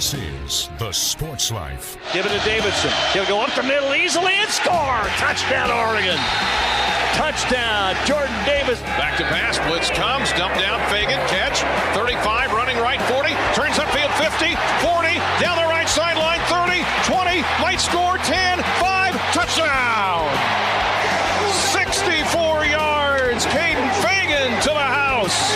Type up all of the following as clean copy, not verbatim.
This is The Sports Life. Give it to Davidson. He'll go up the middle easily and score. Touchdown, Oregon. Touchdown, Jordan Davis. Back to pass. Blitz comes. Dump down. Fagan. Catch. 35. Running right. 40. Turns upfield. 50. 40. Down the right sideline. 30. 20. Might score. 10. 5. Touchdown. 64 yards. Caden Fagan to the house.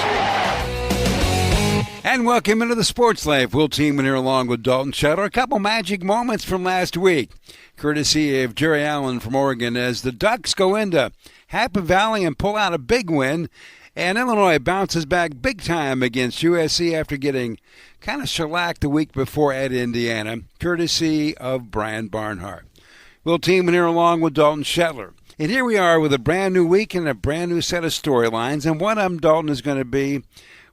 And welcome into the Sports Life. Will Teeman here along with Dalton Shutter. A couple magic moments from last week, courtesy of Jerry Allen from Oregon, as the Ducks go into Happy Valley and pull out a big win. And Illinois bounces back big time against USC after getting kind of shellacked the week before at Indiana, courtesy of Brian Barnhart. Will Teeman here along with Dalton Shutter. And here we are with a brand new week and a brand new set of storylines. And one of them, Dalton, is going to be,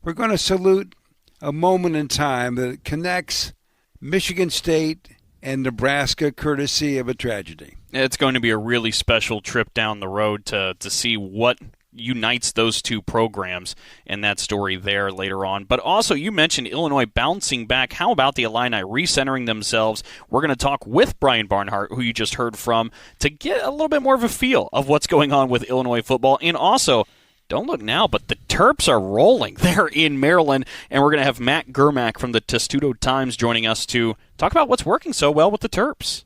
we're going to salute a moment in time that connects Michigan State and Nebraska, courtesy of a tragedy. It's going to be a really special trip down the road to see what unites those two programs and that story there later on. But also, you mentioned Illinois bouncing back. How about the Illini recentering themselves? We're going to talk with Brian Barnhart, who you just heard from, to get a little bit more of a feel of what's going on with Illinois football. And also, don't look now, but the Terps are rolling there in Maryland, and we're going to have Matt Germack from the Testudo Times joining us to talk about what's working so well with the Terps.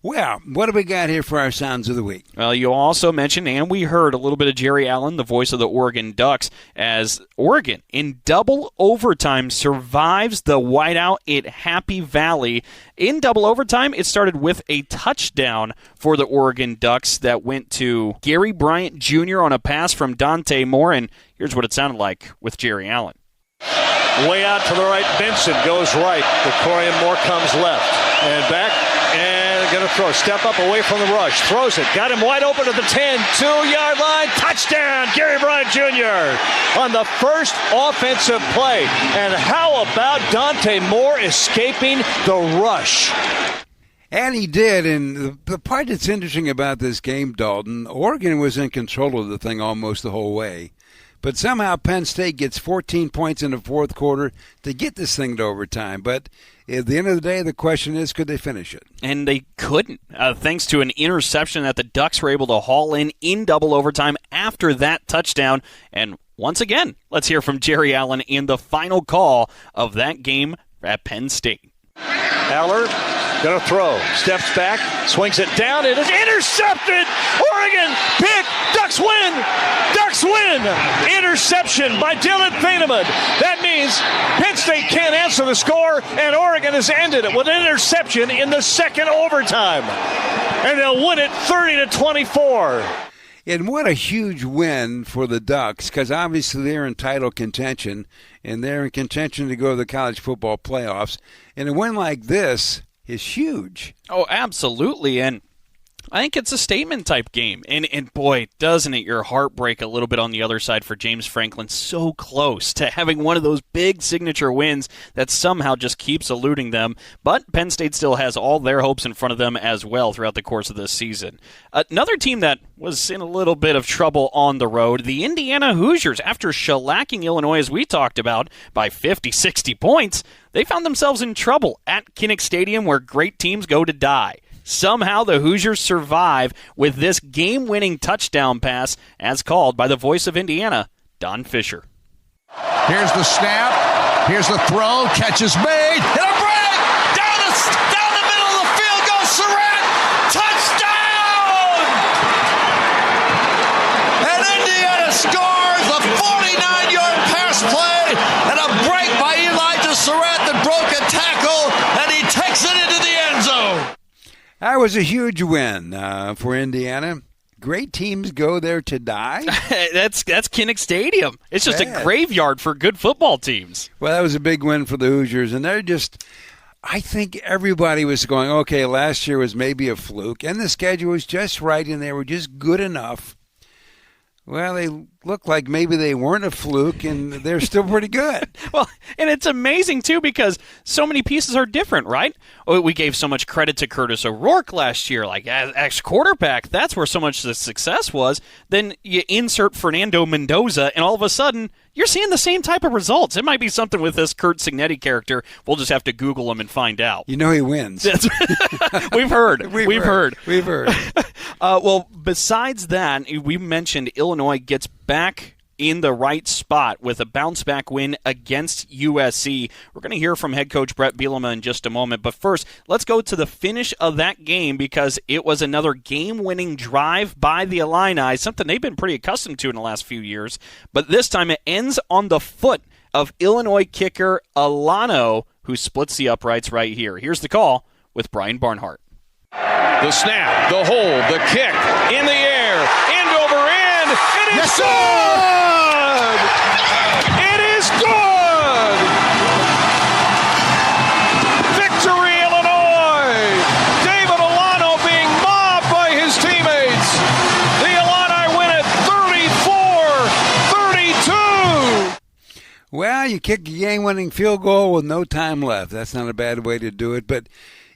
Well, what do we got here for our Sounds of the Week? Well, you also mentioned, and we heard a little bit of Jerry Allen, the voice of the Oregon Ducks, as Oregon, in double overtime, survives the whiteout at Happy Valley. In double overtime, it started with a touchdown for the Oregon Ducks that went to Gary Bryant Jr. on a pass from Dante Moore, and here's what it sounded like with Jerry Allen. Way out to the right. Benson goes right. Victorian Moore comes left. And back. And going to throw. Step up away from the rush. Throws it. Got him wide open at the 10. 2-yard line. Touchdown. Gary Bryant Jr. on the first offensive play. And how about Dante Moore escaping the rush? And he did, and the part that's interesting about this game, Dalton, Oregon was in control of the thing almost the whole way. But somehow Penn State gets 14 points in the fourth quarter to get this thing to overtime. But at the end of the day, the question is, could they finish it? And they couldn't, thanks to an interception that the Ducks were able to haul in double overtime after that touchdown. And once again, let's hear from Jerry Allen in the final call of that game at Penn State. Aller going to throw. Steps back. Swings it down. It is intercepted. Oregon pick. Ducks win. Ducks win. Interception by Dylan Payneman. That means Penn State can't answer the score, and Oregon has ended it with an interception in the second overtime. And they'll win it 30-24. And what a huge win for the Ducks, because obviously they're in title contention, and they're in contention to go to the college football playoffs. And a win like this is huge. Oh, absolutely. And I think it's a statement-type game. And boy, doesn't it your heart break a little bit on the other side for James Franklin. So close to having one of those big signature wins that somehow just keeps eluding them. But Penn State still has all their hopes in front of them as well throughout the course of this season. Another team that was in a little bit of trouble on the road, the Indiana Hoosiers. After shellacking Illinois, as we talked about, by 50, 60 points, they found themselves in trouble at Kinnick Stadium, where great teams go to die. Somehow the Hoosiers survive with this game-winning touchdown pass, as called by the voice of Indiana, Don Fisher. Here's the snap. Here's the throw. Catch is made. Hit a break. Down the middle of the field goes Surratt. Touchdown! And Indiana scores a 49-yard pass play and a break by Elijah Surratt that broke a tackle, and he takes it into the end zone. That was a huge win for Indiana. Great teams go there to die. That's Kinnick Stadium. It's just a graveyard for good football teams. Well, that was a big win for the Hoosiers, and they're just, I think everybody was going, okay, last year was maybe a fluke, and the schedule was just right, and they were just good enough. Well, they look like maybe they weren't a fluke, and they're still pretty good. Well, and it's amazing, too, because so many pieces are different, right? We gave so much credit to Curtis O'Rourke last year, like as quarterback. That's where so much of the success was. Then you insert Fernando Mendoza, and all of a sudden, you're seeing the same type of results. It might be something with this Curt Cignetti character. We'll just have to Google him and find out. You know he wins. We've heard. We've heard. Well, besides that, we mentioned Illinois gets back in the right spot with a bounce-back win against USC. We're going to hear from head coach Bret Bielema in just a moment. But first, let's go to the finish of that game because it was another game-winning drive by the Illini, something they've been pretty accustomed to in the last few years. But this time it ends on the foot of Illinois kicker Alano, who splits the uprights right here. Here's the call with Brian Barnhart. The snap, the hold, the kick, in the air, end over end, and it's good! It is good! Victory, Illinois! David Alano being mobbed by his teammates. The Illini win it 34-32. Well, you kick a game-winning field goal with no time left. That's not a bad way to do it, but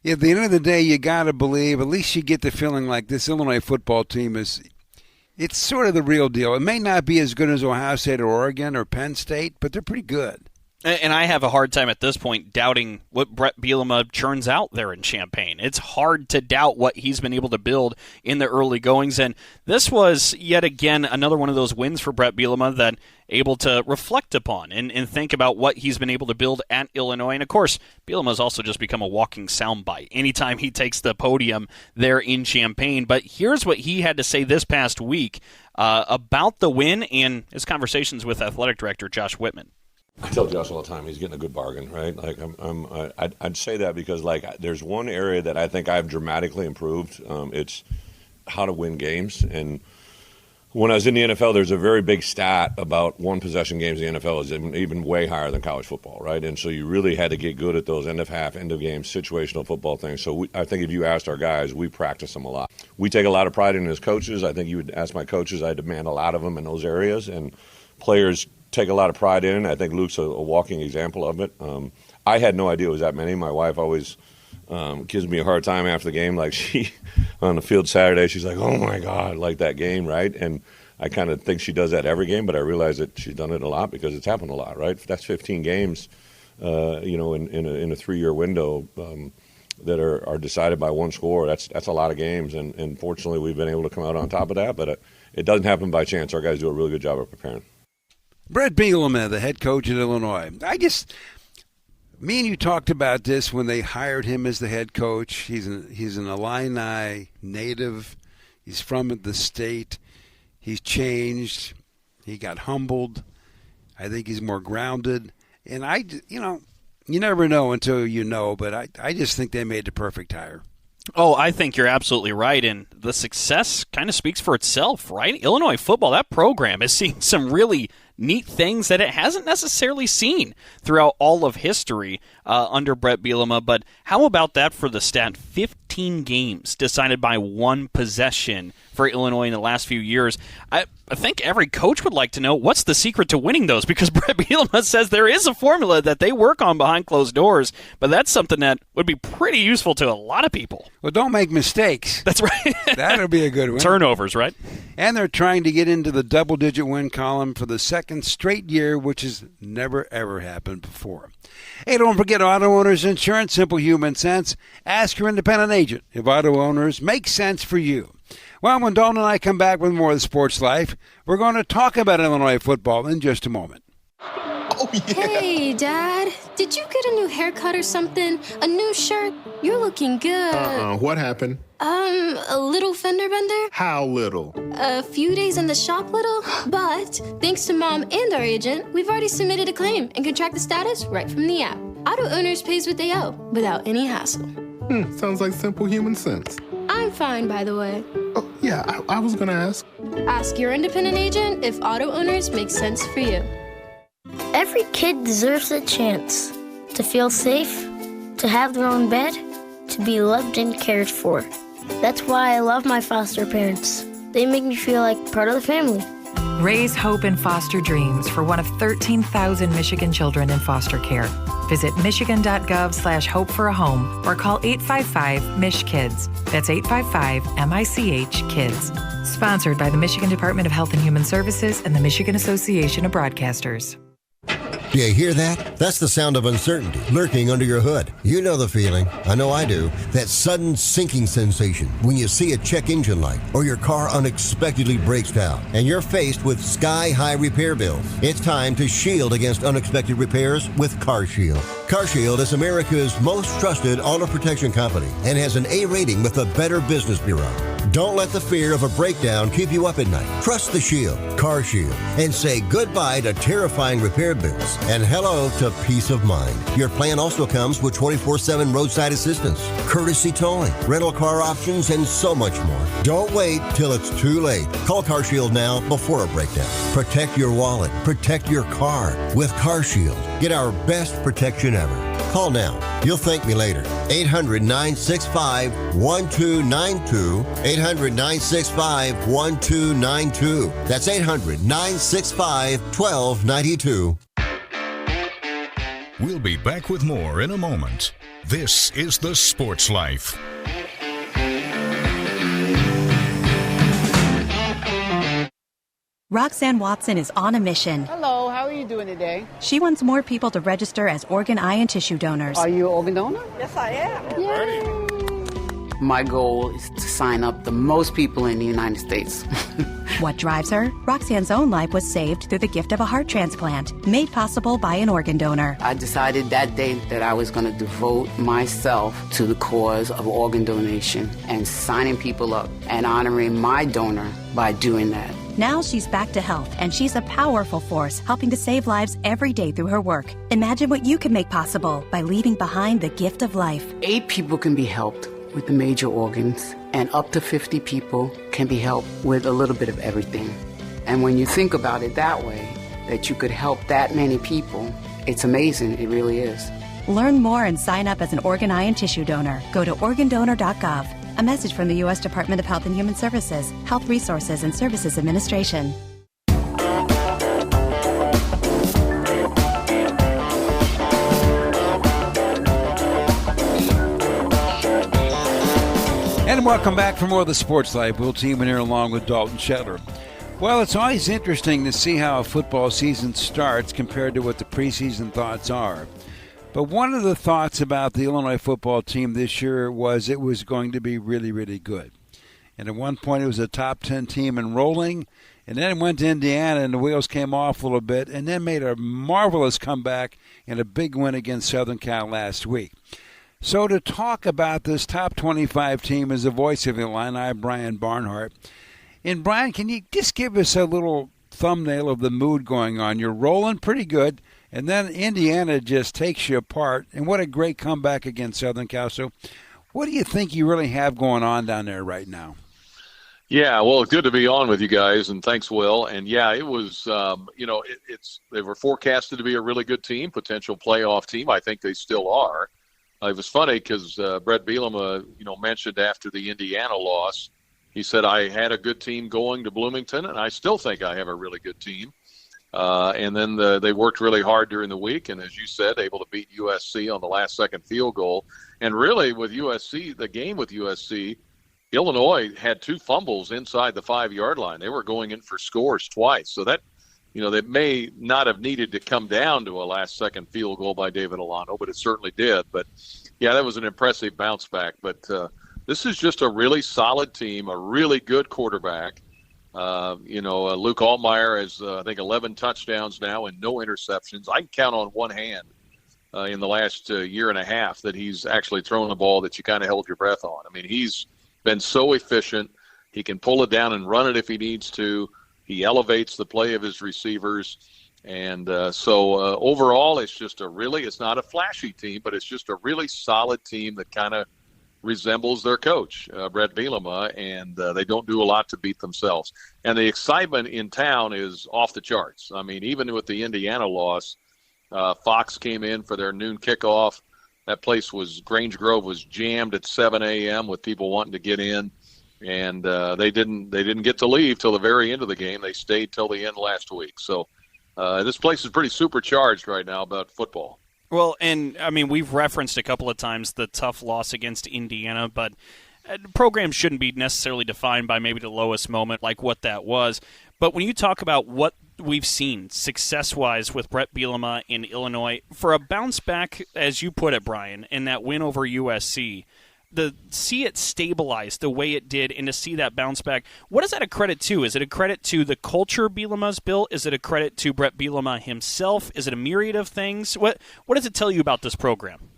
at the end of the day, you got to believe, at least you get the feeling like this Illinois football team it's sort of the real deal. It may not be as good as Ohio State or Oregon or Penn State, but they're pretty good. And I have a hard time at this point doubting what Bret Bielema churns out there in Champaign. It's hard to doubt what he's been able to build in the early goings. And this was, yet again, another one of those wins for Bret Bielema that able to reflect upon and think about what he's been able to build at Illinois. And, of course, Bielema's also just become a walking soundbite anytime he takes the podium there in Champaign. But here's what he had to say this past week about the win and his conversations with athletic director Josh Whitman. I tell Josh all the time he's getting a good bargain, right? Like I'd say that because there's one area that I think I've dramatically improved. It's how to win games. And when I was in the NFL, there's a very big stat about one possession games in the NFL is even way higher than college football, right? And so you really had to get good at those end of half, end of game, situational football things. So I think if you asked our guys, we practice them a lot. We take a lot of pride in it as coaches. I think you would ask my coaches, I demand a lot of them in those areas. And players take a lot of pride in it. I think Luke's a walking example of it. I had no idea it was that many. My wife always gives me a hard time after the game. Like she, on the field Saturday, she's like, oh my God, like that game, right? And I kind of think she does that every game, but I realize that she's done it a lot because it's happened a lot, right? That's 15 games, in a 3-year window that are decided by one score. That's a lot of games, and fortunately we've been able to come out on top of that, but it doesn't happen by chance. Our guys do a really good job of preparing. Bret Bielema, the head coach at Illinois. Me and you talked about this when they hired him as the head coach. He's an Illini native. He's from the state. He's changed. He got humbled. I think he's more grounded. And you never know until you know, but I just think they made the perfect hire. Oh, I think you're absolutely right, and the success kind of speaks for itself, right? Illinois football, that program is seeing some really neat things that it hasn't necessarily seen throughout all of history under Bret Bielema. But how about that for the stat? 15 games decided by one possession for Illinois in the last few years. I think every coach would like to know what's the secret to winning those, because Bret Bielema says there is a formula that they work on behind closed doors, but that's something that would be pretty useful to a lot of people. Well, don't make mistakes. That's right. That'll be a good one. Turnovers, right? And they're trying to get into the double-digit win column for the second straight year, which has never, ever happened before. Hey, don't forget auto owners insurance, simple human sense. Ask your independent agent if auto owners make sense for you. Well, when Dalton and I come back with more of the Sports Life, we're going to talk about Illinois football in just a moment. Oh, yeah. Hey, Dad. Did you get a new haircut or something? A new shirt? You're looking good. What happened? A little fender bender. How little? A few days in the shop little. But thanks to Mom and our agent, we've already submitted a claim and can track the status right from the app. Auto owners pays what they owe without any hassle. Sounds like simple human sense. I'm fine, by the way. Oh, yeah, I was going to ask. Ask your independent agent if auto owners make sense for you. Every kid deserves a chance to feel safe, to have their own bed, to be loved and cared for. That's why I love my foster parents. They make me feel like part of the family. Raise hope and foster dreams for one of 13,000 Michigan children in foster care. Visit michigan.gov/hope for a home or call 855-MICH-KIDS. That's 855-MICH-KIDS. Sponsored by the Michigan Department of Health and Human Services and the Michigan Association of Broadcasters. Do you hear that? That's the sound of uncertainty lurking under your hood. You know the feeling. I know I do. That sudden sinking sensation when you see a check engine light or your car unexpectedly breaks down and you're faced with sky-high repair bills. It's time to shield against unexpected repairs with CarShield. CarShield is America's most trusted auto protection company and has an A rating with the Better Business Bureau. Don't let the fear of a breakdown keep you up at night. Trust the Shield, CarShield, and say goodbye to terrifying repair bills and hello to peace of mind. Your plan also comes with 24/7 roadside assistance, courtesy towing, rental car options, and so much more. Don't wait till it's too late. Call CarShield now before a breakdown. Protect your wallet. Protect your car with CarShield. Get our best protection ever. Call now. You'll thank me later. 800-965-1292. 800-965-1292. That's 800-965-1292. We'll be back with more in a moment. This is The Sports Life. Roxanne Watson is on a mission. Hello, how are you doing today? She wants more people to register as organ, eye, and tissue donors. Are you an organ donor? Yes, I am. Yay. My goal is to sign up the most people in the United States. What drives her? Roxanne's own life was saved through the gift of a heart transplant, made possible by an organ donor. I decided that day that I was going to devote myself to the cause of organ donation and signing people up and honoring my donor by doing that. Now she's back to health, and she's a powerful force helping to save lives every day through her work. Imagine what you can make possible by leaving behind the gift of life. 8 people can be helped with the major organs, and up to 50 people can be helped with a little bit of everything. And when you think about it that way, that you could help that many people, it's amazing. It really is. Learn more and sign up as an organ, eye, and tissue donor. Go to organdonor.gov. A message from the U.S. Department of Health and Human Services, Health Resources and Services Administration. And welcome back for more of the Sports Life. Will Team here along with Dalton Sadler. Well, it's always interesting to see how a football season starts compared to what the preseason thoughts are. But one of the thoughts about the Illinois football team this year was it was going to be really, really good. And at one point it was a top 10 team enrolling, and then it went to Indiana and the wheels came off a little bit, and then made a marvelous comeback and a big win against Southern Cal last week. So to talk about this top 25 team is the voice of Illini Brian Barnhart. And Brian, can you just give us a little thumbnail of the mood going on? You're rolling pretty good. And then Indiana just takes you apart. And what a great comeback against Southern Cal. So what do you think you really have going on down there right now? Yeah, well, it's good to be on with you guys, and thanks, Will. And, yeah, it was, they were forecasted to be a really good team, potential playoff team. I think they still are. It was funny because Brett Bielema, mentioned after the Indiana loss, he said, I had a good team going to Bloomington, and I still think I have a really good team. And then they worked really hard during the week, and as you said, able to beat USC on the last-second field goal. And really, with USC, the game with USC, Illinois had 2 fumbles inside the 5-yard line. They were going in for scores twice. So that, they may not have needed to come down to a last-second field goal by David Alano, but it certainly did. But, yeah, that was an impressive bounce back. But this is just a really solid team, a really good quarterback. Luke Altmaier has, I think, 11 touchdowns now and no interceptions. I can count on one hand in the last year and a half that he's actually thrown the ball that you kind of held your breath on. I mean, he's been so efficient. He can pull it down and run it if he needs to. He elevates the play of his receivers. And so overall, it's just it's not a flashy team, but it's just a really solid team that kind of resembles their coach, Brett Bielema, and they don't do a lot to beat themselves. And the excitement in town is off the charts. I mean, even with the Indiana loss, Fox came in for their noon kickoff. That place Grange Grove was jammed at 7 a.m. with people wanting to get in. And they didn't get to leave till the very end of the game. They stayed till the end last week. So this place is pretty supercharged right now about football. Well, and, I mean, we've referenced a couple of times the tough loss against Indiana, but programs shouldn't be necessarily defined by maybe the lowest moment like what that was. But when you talk about what we've seen success-wise with Brett Bielema in Illinois, for a bounce back, as you put it, Brian, in that win over USC, to see it stabilize the way it did and to see that bounce back, what is that a credit to? Is it a credit to the culture Bielema's built? Is it a credit to Brett Bielema himself? Is it a myriad of things? What does it tell you about this program?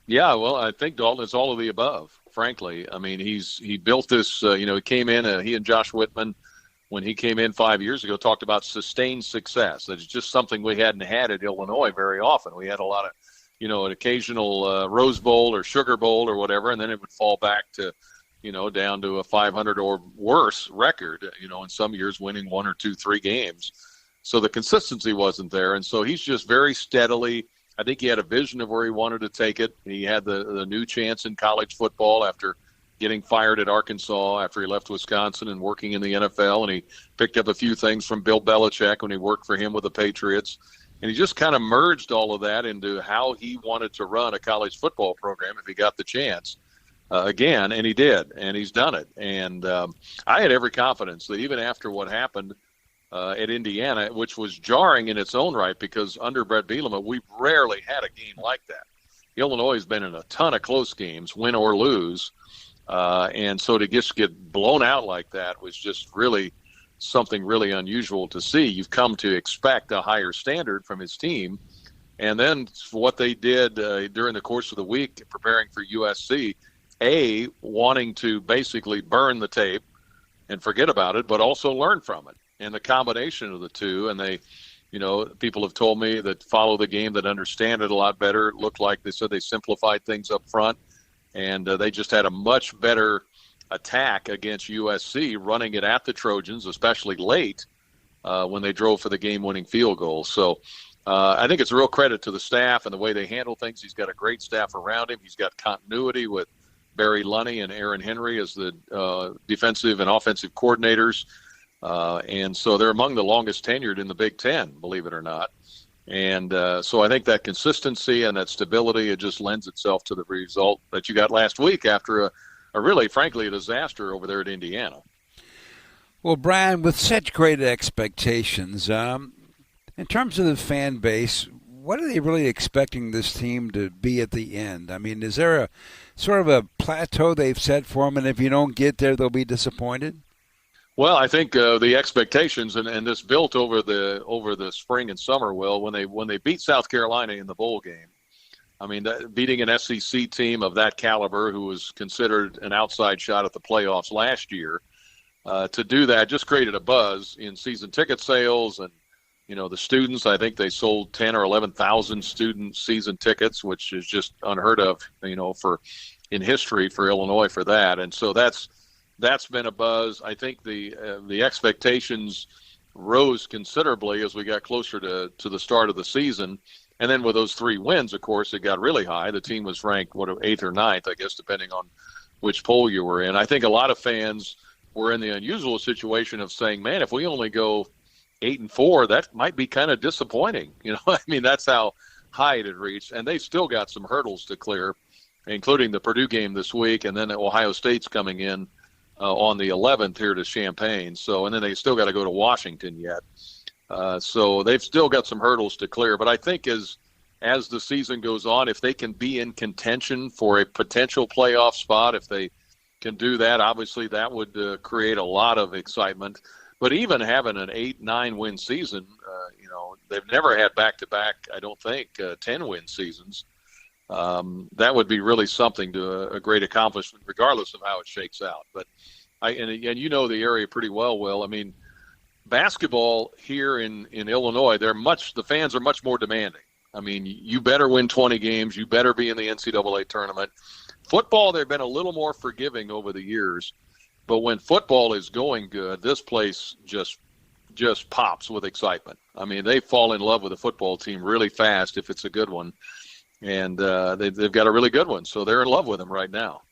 Yeah, well, I think, Dalton, it's all of the above, frankly. I mean, he built this, he came in, he and Josh Whitman, when he came in 5 years ago, talked about sustained success. That's just something we hadn't had at Illinois very often. We had a lot of, an occasional Rose Bowl or Sugar Bowl or whatever, and then it would fall back to, down to a 500 or worse record, in some years winning 1 or 2, 3 games. So the consistency wasn't there. And so he's just very steadily, I think he had a vision of where he wanted to take it. He had the new chance in college football after getting fired at Arkansas, after he left Wisconsin and working in the NFL. And he picked up a few things from Bill Belichick when he worked for him with the Patriots. And he just kind of merged all of that into how he wanted to run a college football program if he got the chance again, and he did, and he's done it. And I had every confidence that even after what happened at Indiana, which was jarring in its own right because under Brett Bielema, we've rarely had a game like that. Illinois has been in a ton of close games, win or lose, and so to just get blown out like that was just really something really unusual to see. You've come to expect a higher standard from his team. And then what they did during the course of the week preparing for USC, wanting to basically burn the tape and forget about it, but also learn from it. And the combination of the two, and they, people have told me that follow the game, that understand it a lot better. It looked like they said they simplified things up front, and they just had a much better attack against USC, running it at the Trojans, especially late when they drove for the game-winning field goal. So I think it's a real credit to the staff and the way they handle things. He's got a great staff around him. He's got continuity with Barry Lunney and Aaron Henry as the defensive and offensive coordinators. And so they're among the longest tenured in the Big Ten, believe it or not. And so I think that consistency and that stability, it just lends itself to the result that you got last week after a really, frankly, a disaster over there at Indiana. Well, Brian, with such great expectations, in terms of the fan base, what are they really expecting this team to be at the end? I mean, is there a sort of a plateau they've set for them, and if you don't get there, they'll be disappointed? Well, I think the expectations, and this built over the spring and summer, Will, when they beat South Carolina in the bowl game. I mean, beating an SEC team of that caliber, who was considered an outside shot at the playoffs last year, to do that just created a buzz in season ticket sales. And, the students, I think they sold 10 or 11,000 student season tickets, which is just unheard of, in history for Illinois for that. And so that's been a buzz. I think the expectations rose considerably as we got closer to the start of the season. And then with those 3 wins, of course, it got really high. The team was ranked, 8th or 9th, I guess, depending on which poll you were in. I think a lot of fans were in the unusual situation of saying, man, if we only go 8-4, that might be kind of disappointing. I mean, that's how high it had reached. And they've still got some hurdles to clear, including the Purdue game this week, and then Ohio State's coming in on the 11th here to Champaign. So, and then they still got to go to Washington yet. So they've still got some hurdles to clear. But I think as the season goes on, if they can be in contention for a potential playoff spot, if they can do that, obviously that would create a lot of excitement. But even having an 8-9 win season, they've never had back-to-back, I don't think, 10-win seasons. That would be really something to a great accomplishment, regardless of how it shakes out. But and you know the area pretty well, Will. I mean, basketball here in Illinois, the fans are much more demanding. I mean, you better win 20 games. You better be in the NCAA tournament. Football, they've been a little more forgiving over the years. But when football is going good, this place just pops with excitement. I mean, they fall in love with the football team really fast if it's a good one. And they've got a really good one, so they're in love with them right now.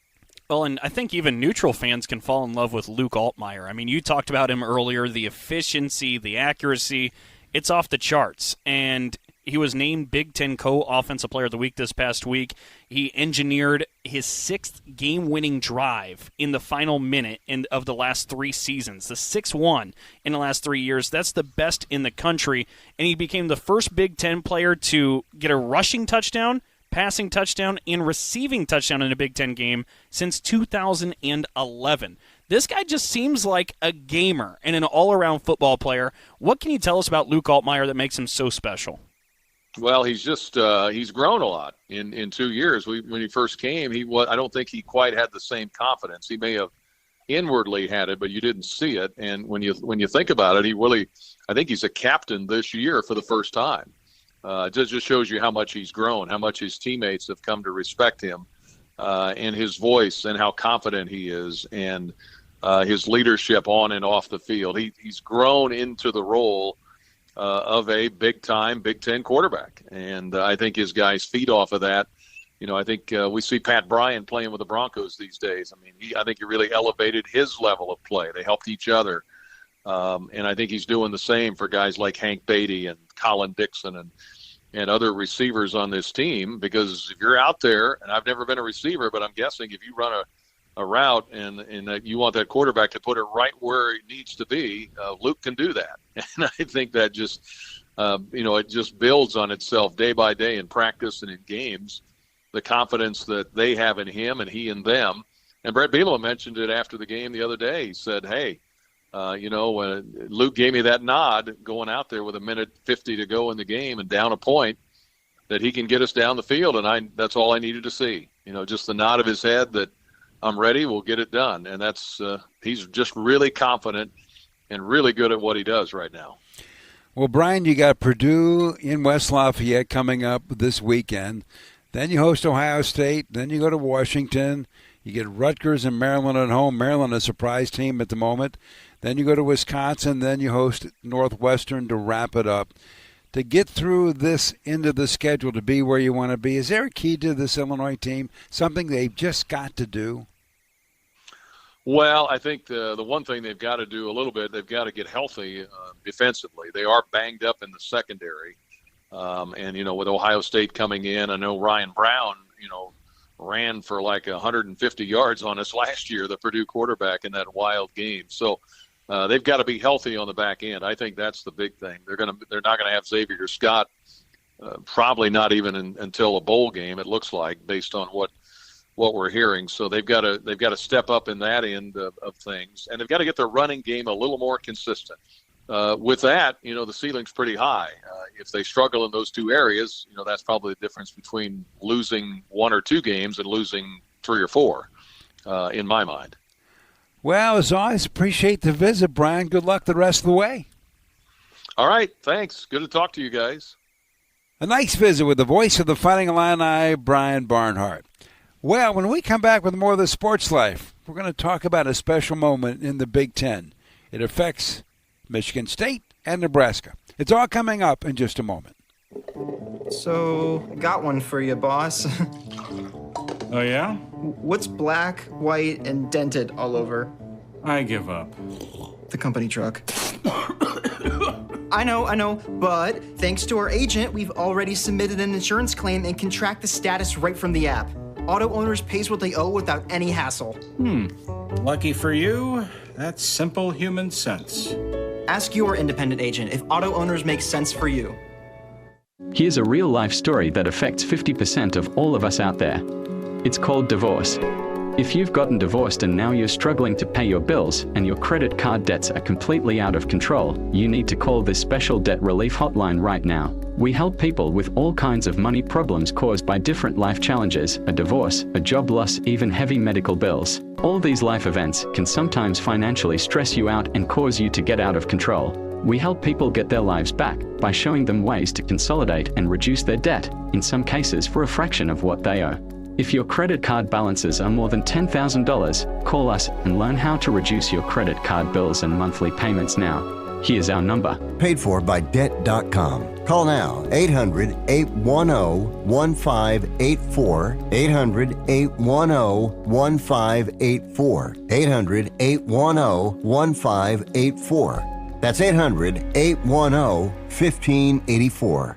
Well, and I think even neutral fans can fall in love with Luke Altmaier. I mean, you talked about him earlier, the efficiency, the accuracy, it's off the charts. And he was named Big Ten Co-Offensive Player of the Week this past week. He engineered his 6th game-winning drive in the final minute of the last 3 seasons. The 6-1 in the last 3 years. That's the best in the country. And he became the first Big Ten player to get a rushing touchdown, passing touchdown, and receiving touchdown in a Big Ten game since 2011. This guy just seems like a gamer and an all-around football player. What can you tell us about Luke Altmaier that makes him so special? Well, he's just he's grown a lot in 2 years. When he first came, I don't think he quite had the same confidence. He may have inwardly had it, but you didn't see it. And when you think about it, I think he's a captain this year for the first time. It just shows you how much he's grown, how much his teammates have come to respect him, and his voice and how confident he is, and his leadership on and off the field. He's grown into the role of a big-time Big Ten quarterback, and I think his guys feed off of that. I think we see Pat Bryant playing with the Broncos these days. I mean, I think he really elevated his level of play. They helped each other, and I think he's doing the same for guys like Hank Beatty and Colin Dixon and other receivers on this team, because if you're out there, and I've never been a receiver, but I'm guessing if you run a route and you want that quarterback to put it right where it needs to be, Luke can do that. And I think that just, it just builds on itself day by day in practice and in games, the confidence that they have in him and he in them. And Brett Bielema mentioned it after the game the other day. He said, hey, when Luke gave me that nod going out there with 1:50 to go in the game and down a point, that he can get us down the field. And that's all I needed to see, just the nod of his head that I'm ready, we'll get it done. And that's he's just really confident and really good at what he does right now. Well, Brian, you got Purdue in West Lafayette coming up this weekend. Then you host Ohio State. Then you go to Washington. You get Rutgers and Maryland at home. Maryland, a surprise team at the moment. Then you go to Wisconsin. Then you host Northwestern to wrap it up. To get through this end of the schedule to be where you want to be, is there a key to this Illinois team, something they've just got to do? Well, I think the one thing they've got to do a little bit, they've got to get healthy defensively. They are banged up in the secondary. And, with Ohio State coming in, I know Ryan Brown, ran for like 150 yards on us last year, the Purdue quarterback, in that wild game. So they've got to be healthy on the back end. I think that's the big thing. They're not going to have Xavier Scott, probably not even until a bowl game, it looks like, based on what we're hearing. So they've got to step up in that end of things, and they've got to get their running game a little more consistent. With that, the ceiling's pretty high. If they struggle in those two areas, that's probably the difference between losing 1 or 2 games and losing 3 or 4, in my mind. Well, as always, appreciate the visit, Brian. Good luck the rest of the way. All right, thanks. Good to talk to you guys. A nice visit with the voice of the Fighting Illini, Brian Barnhart. Well, when we come back with more of the Sports Life, we're going to talk about a special moment in the Big Ten. It affects Michigan State and Nebraska. It's all coming up in just a moment. So, got one for you, boss. Oh, yeah? What's black, white, and dented all over? I give up. The company truck. I know, but thanks to our agent, we've already submitted an insurance claim and can track the status right from the app. Auto owners pays what they owe without any hassle. Lucky for you, that's simple human sense. Ask your independent agent if auto owners make sense for you. Here's a real-life story that affects 50% of all of us out there. It's called divorce. If you've gotten divorced and now you're struggling to pay your bills and your credit card debts are completely out of control, you need to call this special debt relief hotline right now. We help people with all kinds of money problems caused by different life challenges, a divorce, a job loss, even heavy medical bills. All these life events can sometimes financially stress you out and cause you to get out of control. We help people get their lives back by showing them ways to consolidate and reduce their debt, in some cases for a fraction of what they owe. If your credit card balances are more than $10,000, call us and learn how to reduce your credit card bills and monthly payments now. Here's our number. Paid for by Debt.com. Call now, 800-810-1584, 800-810-1584, 800-810-1584. That's 800-810-1584.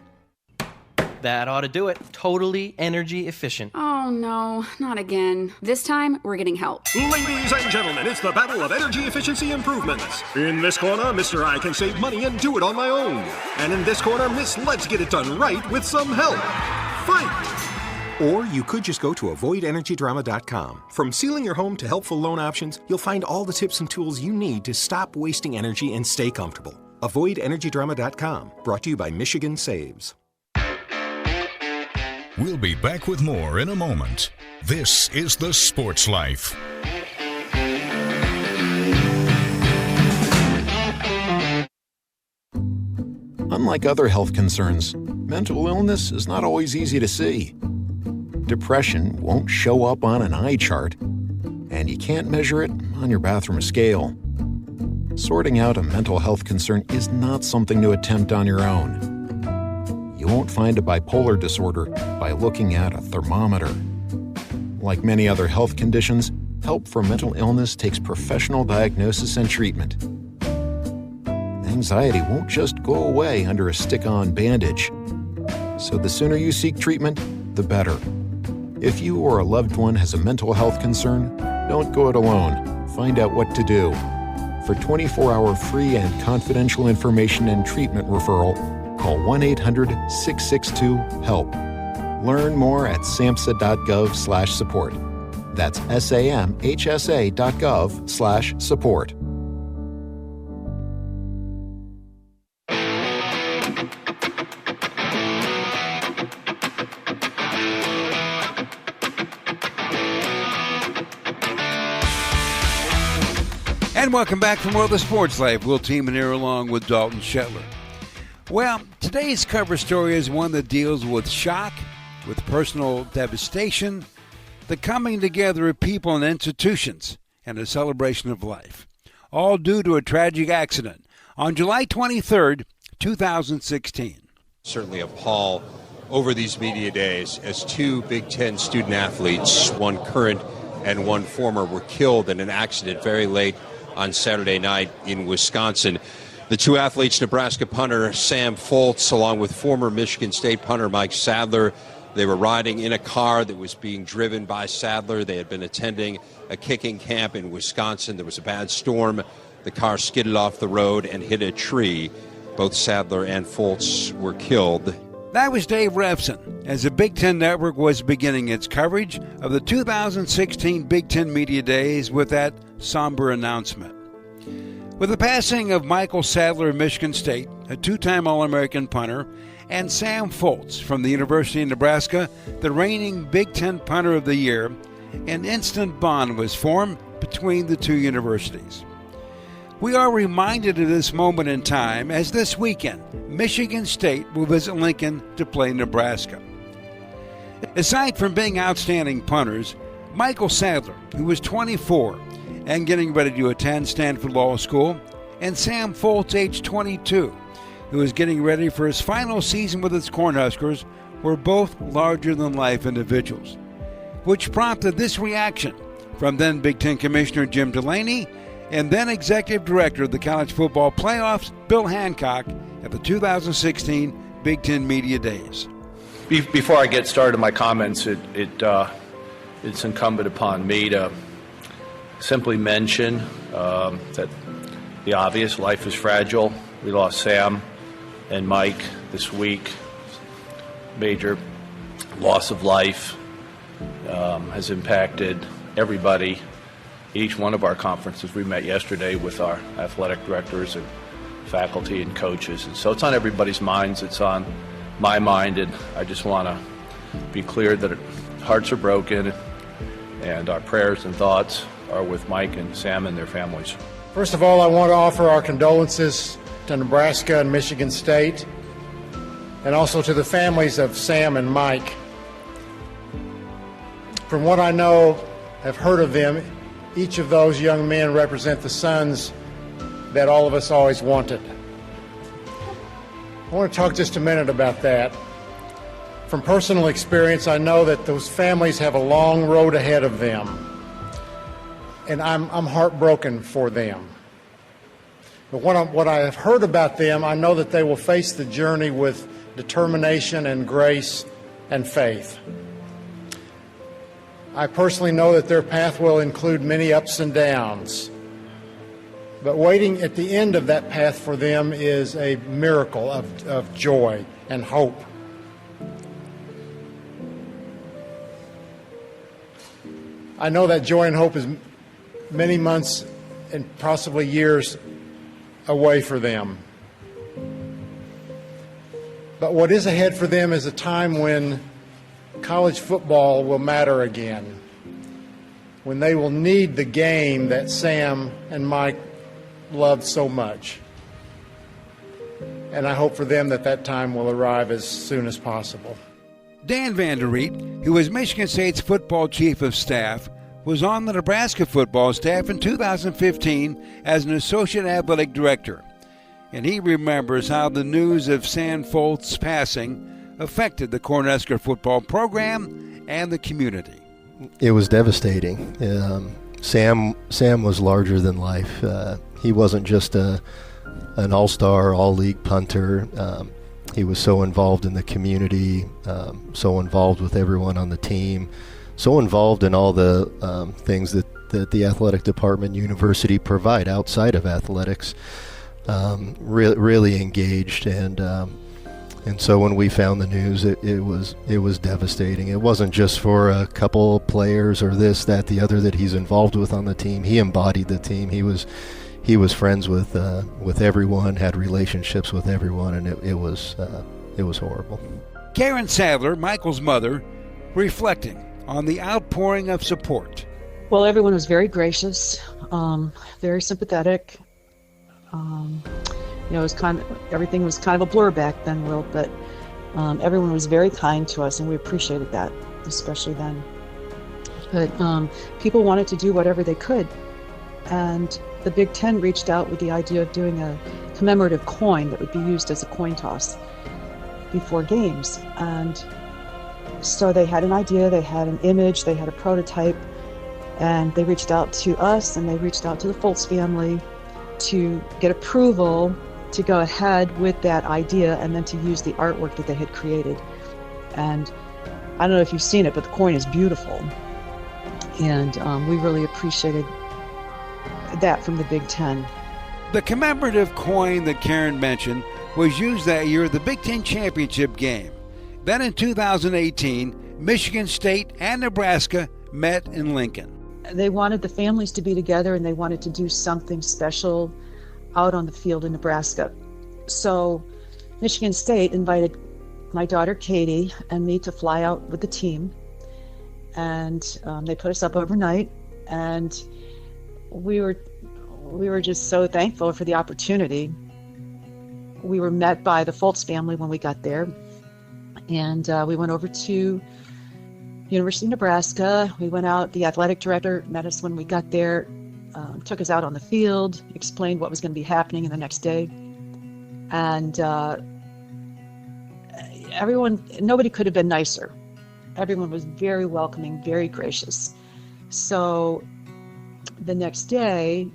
That ought to do it. Totally energy efficient. Oh, no, not again. This time, we're getting help. Ladies and gentlemen, it's the battle of energy efficiency improvements. In this corner, Mr. I can save money and do it on my own. And in this corner, Miss Let's Get It Done Right with some help. Fight! Or you could just go to avoidenergydrama.com. From sealing your home to helpful loan options, you'll find all the tips and tools you need to stop wasting energy and stay comfortable. Avoidenergydrama.com. Brought to you by Michigan Saves. We'll be back with more in a moment. This is The Sports Life. Unlike other health concerns, mental illness is not always easy to see. Depression won't show up on an eye chart, and you can't measure it on your bathroom scale. Sorting out a mental health concern is not something to attempt on your own. You won't find a bipolar disorder by looking at a thermometer. Like many other health conditions, help for mental illness takes professional diagnosis and treatment. Anxiety won't just go away under a stick-on bandage. So the sooner you seek treatment, the better. If you or a loved one has a mental health concern, don't go it alone. Find out what to do. For 24-hour free and confidential information and treatment referral, call 1-800-662-HELP. Learn more at samhsa.gov/support. That's samhsa.gov/support. And welcome back from World of Sports Life. Will Tiemann here along with Dalton Shetler. Well, today's cover story is one that deals with shock, with personal devastation, the coming together of people and institutions, and a celebration of life, all due to a tragic accident on July 23rd, 2016. Certainly a pall over these media days as two Big Ten student athletes, one current and one former, were killed in an accident very late on Saturday night in Wisconsin. The two athletes, Nebraska punter Sam Foltz, along with former Michigan State punter Mike Sadler, they were riding in a car that was being driven by Sadler. They had been attending a kicking camp in Wisconsin. There was a bad storm. The car skidded off the road and hit a tree. Both Sadler and Foltz were killed. That was Dave Refson, as the Big Ten Network was beginning its coverage of the 2016 Big Ten Media Days with that somber announcement. With the passing of Michael Sadler of Michigan State, a two-time All-American punter, and Sam Foltz from the University of Nebraska, the reigning Big Ten Punter of the Year, an instant bond was formed between the two universities. We are reminded of this moment in time as this weekend, Michigan State will visit Lincoln to play Nebraska. Aside from being outstanding punters, Michael Sadler, who was 24 and getting ready to attend Stanford Law School, and Sam Foltz, age 22, who was getting ready for his final season with his Cornhuskers, were both larger-than-life individuals, which prompted this reaction from then Big Ten Commissioner Jim Delaney and then Executive Director of the College Football Playoffs, Bill Hancock, at the 2016 Big Ten Media Days. Before I get started in my comments, it's incumbent upon me to simply mention that the obvious: life is fragile. We lost Sam and Mike this week. Major loss of life has impacted everybody. Each one of our conferences, we met yesterday with our athletic directors and faculty and coaches. And so it's on everybody's minds. It's on my mind. And I just want to be clear that hearts are broken and our prayers and thoughts are with Mike and Sam and their families. First of all, I want to offer our condolences to Nebraska and Michigan State, and also to the families of Sam and Mike. From what I know, have heard of them, each of those young men represent the sons that all of us always wanted. I want to talk just a minute about that. From personal experience, I know that those families have a long road ahead of them, and I'm heartbroken for them. But what I have heard about them, I know that they will face the journey with determination and grace and faith. I personally know that their path will include many ups and downs, but waiting at the end of that path for them is a miracle of joy and hope. I know that joy and hope is many months and possibly years away for them. But what is ahead for them is a time when college football will matter again, when they will need the game that Sam and Mike loved so much. And I hope for them that time will arrive as soon as possible. Dan Vanderreet, who was Michigan State's football chief of staff, was on the Nebraska football staff in 2015 as an associate athletic director. And he remembers how the news of Sam Foltz passing affected the Cornhusker football program and the community. It was devastating. Sam was larger than life. He wasn't just an all-star, all-league punter. He was so involved in the community, so involved with everyone on the team, so involved in all the things that the athletic department, university provide outside of athletics. Really engaged, and so when we found the news, it was devastating. It wasn't just for a couple players or this, that, the other that he's involved with on the team. He embodied the team. He was friends with everyone, had relationships with everyone, and it was horrible. Karen Sadler, Michael's mother, reflecting on the outpouring of support. Well, everyone was very gracious, very sympathetic. It was everything was kind of a blur back then, Will, but everyone was very kind to us, and we appreciated that, especially then. But people wanted to do whatever they could, and the Big Ten reached out with the idea of doing a commemorative coin that would be used as a coin toss before games. And so they had an idea, they had an image, they had a prototype, and they reached out to us, and they reached out to the Foltz family to get approval to go ahead with that idea and then to use the artwork that they had created. And I don't know if you've seen it, but the coin is beautiful. And we really appreciated that from the Big Ten. The commemorative coin that Karen mentioned was used that year at the Big Ten Championship game. Then in 2018, Michigan State and Nebraska met in Lincoln. They wanted the families to be together, and they wanted to do something special out on the field in Nebraska. So Michigan State invited my daughter Katie and me to fly out with the team, and they put us up overnight, and we were just so thankful for the opportunity. We were met by the Foltz family when we got there, and we went over to University of Nebraska. We went out, the athletic director met us when we got there, took us out on the field, explained what was going to be happening in the next day. And nobody could have been nicer. Everyone was very welcoming, very gracious. So the next day,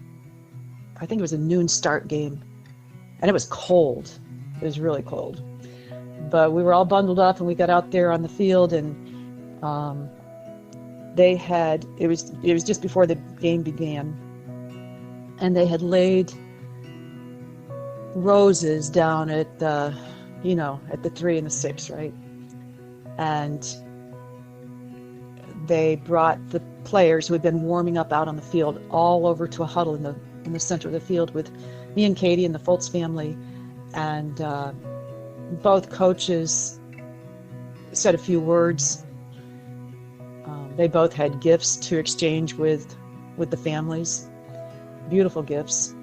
I think it was a noon start game, and it was cold. It was really cold. But we were all bundled up, and we got out there on the field, and it was just before the game began, and they had laid roses down at the 3 and the 6, right? And they brought the players who had been warming up out on the field all over to a huddle in the center of the field with me and Katie and the Foltz family, and both coaches said a few words. They both had gifts to exchange with the families, beautiful gifts.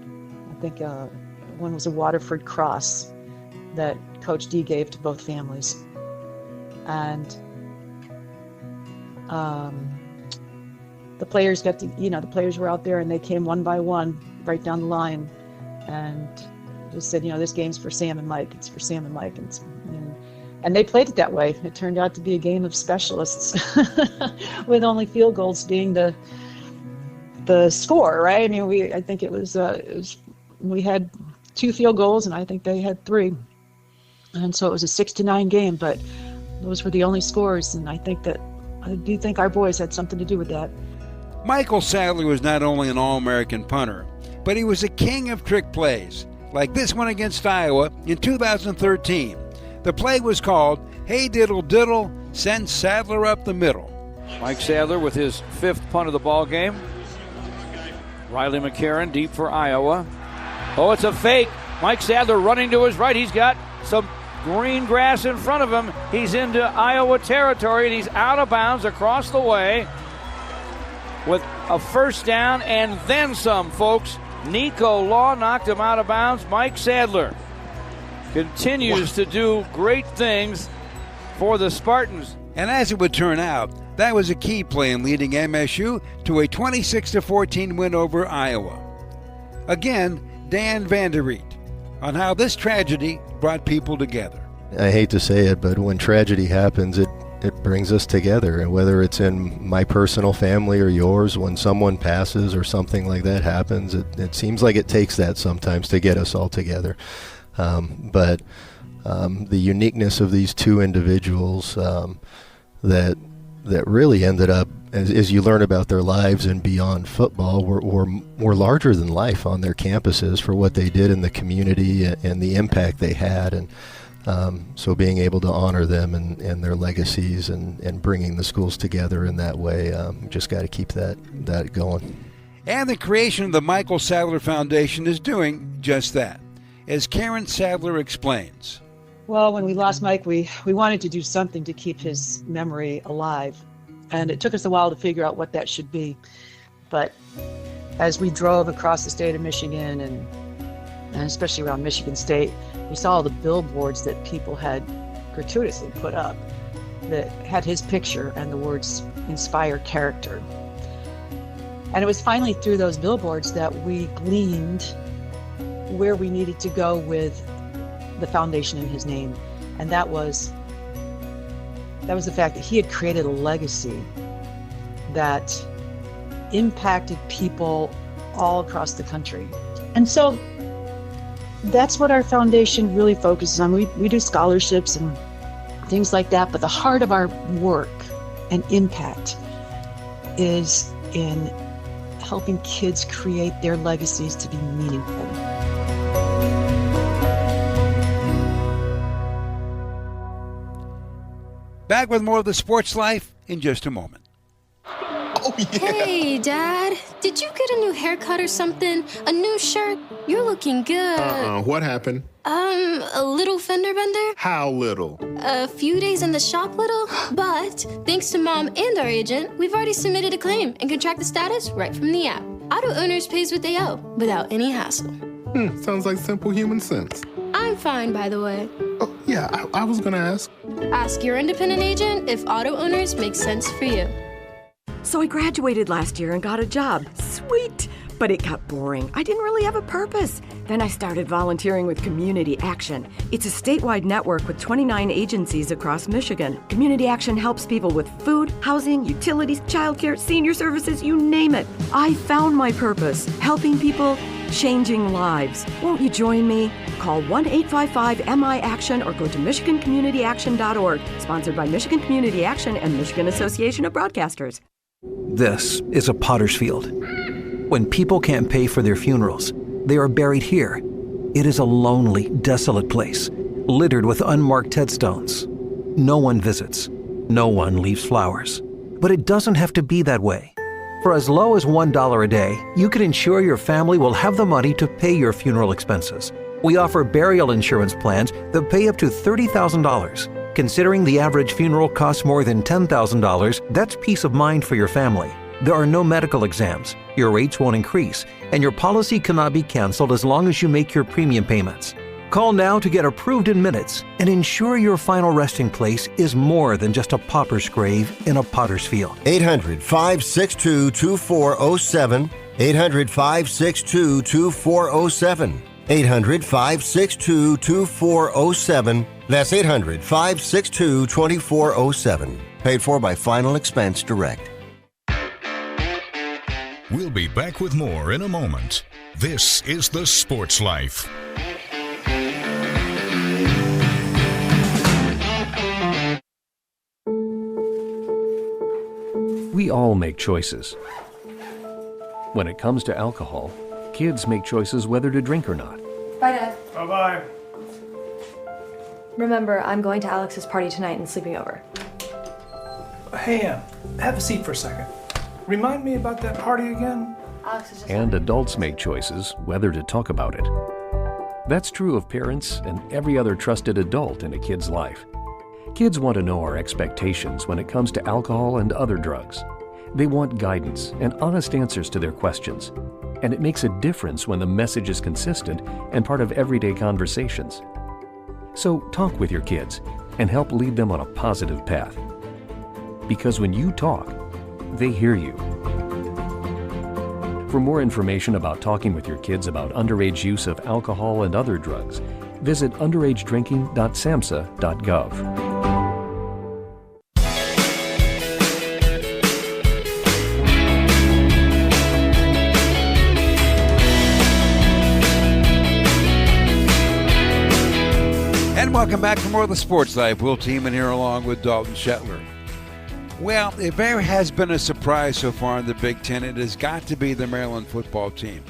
I think one was a Waterford cross that Coach D gave to both families. And the players the players were out there, and they came one by one right down the line, and just said, this game's for Sam and Mike. It's for Sam and Mike. And they played it that way. It turned out to be a game of specialists with only field goals being the score, right? I mean, I think it was we had 2 field goals, and I think they had 3. And so it was a 6-9 game, but those were the only scores, and I do think our boys had something to do with that. Michael Sadler was not only an All-American punter, but he was a king of trick plays, like this one against Iowa in 2013. The play was called Hey Diddle Diddle, Send Sadler Up the Middle. Mike Sadler with his 5th punt of the ball game. Riley McCarron deep for Iowa. Oh, it's a fake. Mike Sadler running to his right. He's got some green grass in front of him. He's into Iowa territory, and he's out of bounds across the way with a first down and then some, folks. Nico Law knocked him out of bounds. Mike Sadler continues to do great things for the Spartans. And as it would turn out, that was a key play in leading MSU to a 26-14 win over Iowa. Again, Dan Vanderreet on how this tragedy brought people together. I hate to say it, but when tragedy happens, it brings us together. And whether it's in my personal family or yours, when someone passes or something like that happens, it seems like it takes that sometimes to get us all together. But the uniqueness of these 2 individuals that really ended up, as you learn about their lives and beyond football, were larger than life on their campuses for what they did in the community and the impact they had. And so being able to honor them and their legacies and bringing the schools together in that way, just got to keep that going. And the creation of the Michael Sadler Foundation is doing just that, as Karen Sadler explains. Well, when we lost Mike, we wanted to do something to keep his memory alive. And it took us a while to figure out what that should be. But as we drove across the state of Michigan and especially around Michigan State, we saw all the billboards that people had gratuitously put up that had his picture and the words "inspire character." And it was finally through those billboards that we gleaned where we needed to go with the foundation in his name. And that was the fact that he had created a legacy that impacted people all across the country. And so that's what our foundation really focuses on. We do scholarships and things like that, but the heart of our work and impact is in helping kids create their legacies to be meaningful. Back with more of the Sports Life in just a moment. Oh, yeah. Hey, Dad. Did you get a new haircut or something? A new shirt? You're looking good. What happened? A little fender bender? How little? A few days in the shop little. But thanks to Mom and our agent, we've already submitted a claim and can track the status right from the app. Auto owners pays what they owe without any hassle. Sounds like simple human sense. I'm fine, by the way. Oh, yeah, I was gonna ask. Ask your independent agent if auto owners make sense for you. So I graduated last year and got a job. Sweet! But it got boring. I didn't really have a purpose. Then I started volunteering with Community Action. It's a statewide network with 29 agencies across Michigan. Community Action helps people with food, housing, utilities, childcare, senior services, you name it. I found my purpose, helping people, changing lives. Won't you join me? Call 1-855-MI-ACTION or go to MichiganCommunityAction.org. Sponsored by Michigan Community Action and Michigan Association of Broadcasters. This is a potter's field. When people can't pay for their funerals, they are buried here. It is a lonely, desolate place, littered with unmarked headstones. No one visits. No one leaves flowers. But it doesn't have to be that way. For as low as $1 a day, you can ensure your family will have the money to pay your funeral expenses. We offer burial insurance plans that pay up to $30,000. Considering the average funeral costs more than $10,000, that's peace of mind for your family. There are no medical exams, your rates won't increase, and your policy cannot be canceled as long as you make your premium payments. Call now to get approved in minutes and ensure your final resting place is more than just a pauper's grave in a potter's field. 800-562-2407. 800-562-2407. 800-562-2407. That's 800-562-2407. Paid for by Final Expense Direct. We'll be back with more in a moment. This is The Sports Life. We all make choices. When it comes to alcohol, kids make choices whether to drink or not. Bye, Dad. Bye-bye. Remember, I'm going to Alex's party tonight and sleeping over. Hey, have a seat for a second. Remind me about that party again? Alex is just... And adults make choices whether to talk about it. That's true of parents and every other trusted adult in a kid's life. Kids want to know our expectations when it comes to alcohol and other drugs. They want guidance and honest answers to their questions. And it makes a difference when the message is consistent and part of everyday conversations. So talk with your kids and help lead them on a positive path. Because when you talk, they hear you. For more information about talking with your kids about underage use of alcohol and other drugs, visit underagedrinking.samhsa.gov. And welcome back for more of the Sports Life. Will Tiemann here along with Dalton Shetler. Well, if there has been a surprise so far in the Big Ten, it has got to be the Maryland football team.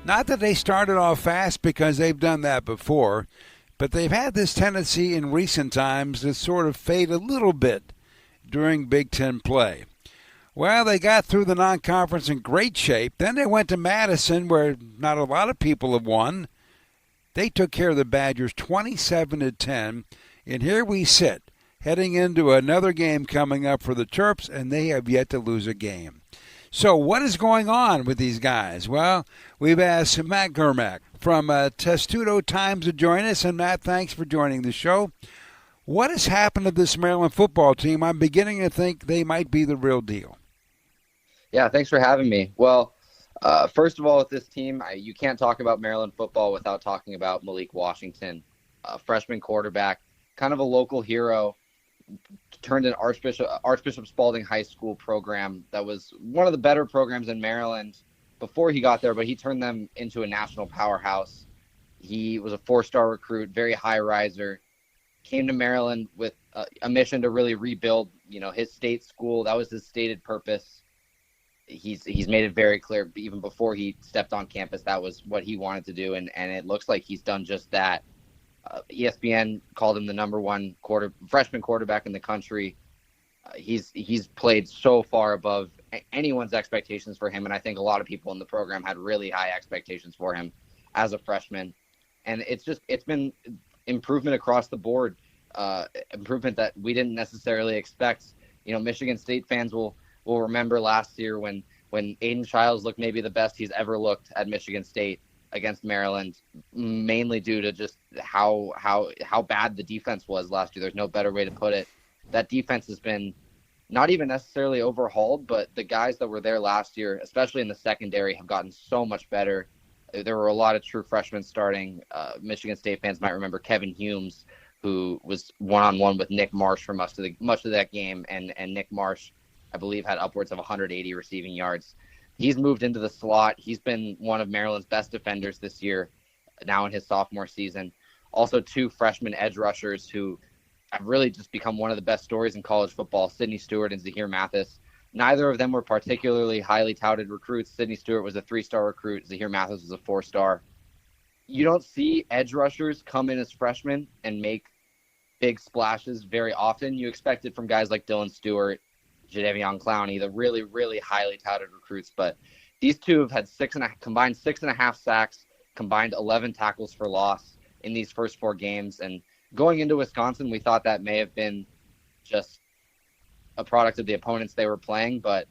Not that they started off fast, because they've done that before, but they've had this tendency in recent times to sort of fade a little bit during Big Ten play. Well, they got through the non-conference in great shape. Then they went to Madison, where not a lot of people have won. They took care of the Badgers 27-10, and here we sit, heading into another game coming up for the Terps, and they have yet to lose a game. So what is going on with these guys? Well, we've asked Matt Germack from Testudo Times to join us. And, Matt, thanks for joining the show. What has happened to this Maryland football team? I'm beginning to think they might be the real deal. Yeah, thanks for having me. Well, first of all, with this team, you can't talk about Maryland football without talking about Malik Washington, a freshman quarterback, kind of a local hero. Turned an Archbishop Spalding High School program that was one of the better programs in Maryland before he got there, but he turned them into a national powerhouse. He was a 4-star recruit, very high riser, came to Maryland with a mission to really rebuild, his state school. That was his stated purpose. He's made it very clear, even before he stepped on campus, that was what he wanted to do, and it looks like he's done just that. ESPN called him the number one freshman quarterback in the country. He's played so far above anyone's expectations for him, and I think a lot of people in the program had really high expectations for him as a freshman. And it's been improvement across the board, improvement that we didn't necessarily expect. Michigan State fans will remember last year when Aiden Childs looked maybe the best he's ever looked at Michigan State against Maryland, mainly due to just how bad the defense was last year. There's no better way to put it. That defense has been not even necessarily overhauled, but the guys that were there last year, especially in the secondary, have gotten so much better. There were a lot of true freshmen starting. Michigan State fans might remember Kevin Humes, who was one-on-one with Nick Marsh for much of that game, and Nick Marsh, I believe, had upwards of 180 receiving yards. He's moved into the slot. He's been one of Maryland's best defenders this year, now in his sophomore season. Also, 2 freshman edge rushers who have really just become one of the best stories in college football, Sidney Stewart and Zahir Mathis. Neither of them were particularly highly touted recruits. Sidney Stewart was a 3-star recruit. Zahir Mathis was a 4-star. You don't see edge rushers come in as freshmen and make big splashes very often. You expect it from guys like Dylan Stewart, Jadeveon Clowney, the really, really highly touted recruits. But these two have had combined 6.5 sacks, combined 11 tackles for loss in these first 4 games. And going into Wisconsin, we thought that may have been just a product of the opponents they were playing. But